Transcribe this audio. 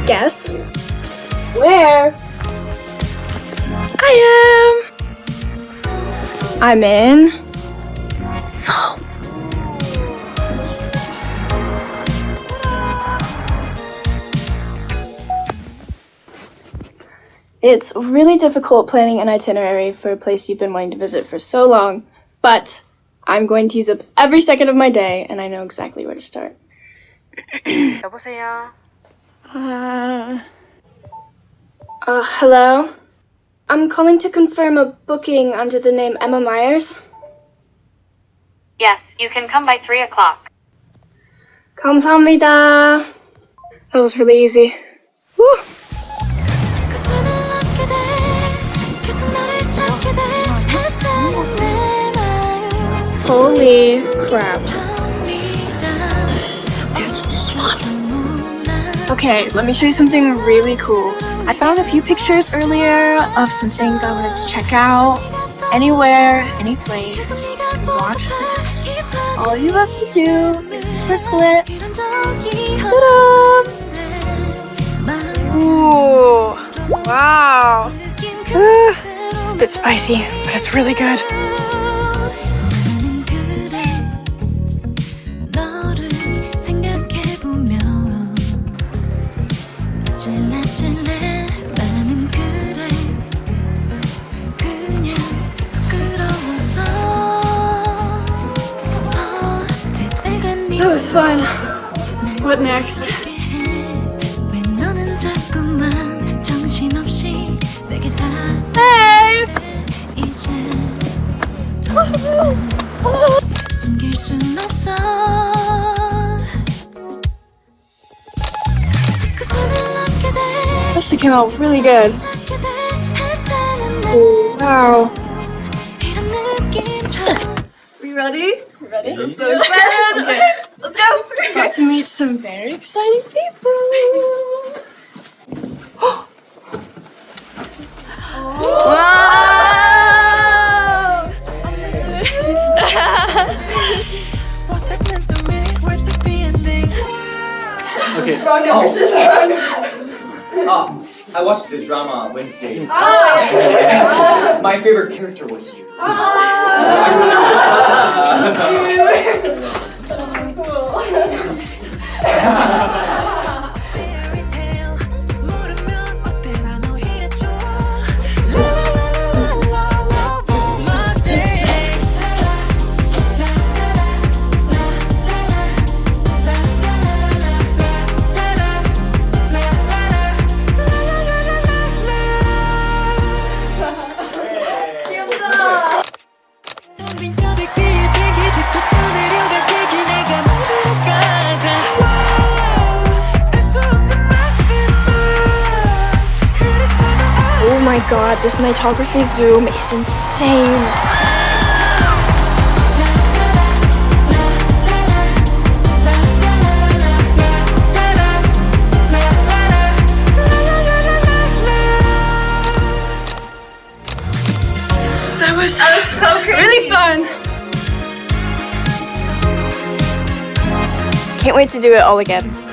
Guess where I am. I'm in Seoul. It's really difficult planning an itinerary for a place you've been wanting to visit for so long, but I'm going to use up every second of my day, and I know exactly where to start. 여보세요. Hello? I'm calling to confirm a booking under the name Emma Myers. Yes, you can come by 3 o'clock. 감사합니다. That was really easy. Woo! Holy crap. Here's this one. Okay, let me show you something really cool. I found a few pictures earlier of some things I wanted to check out. Anywhere, any place. Watch this. All you have to do is circle it. Ta-da! Ooh, wow. It's a bit spicy, but it's really good. That was fun. What next? Hey! Actually came out really good. Oh, wow. We ready? Ready? I'm so excited. Okay. Let's go. About to meet some very exciting people. Wow! Okay. Wrong number, sis. Wrong number. I watched the drama Wednesday. Oh, My favorite character was you. Oh my god, this nightography zoom is insane. That was so crazy. really fun. Can't wait to do it all again.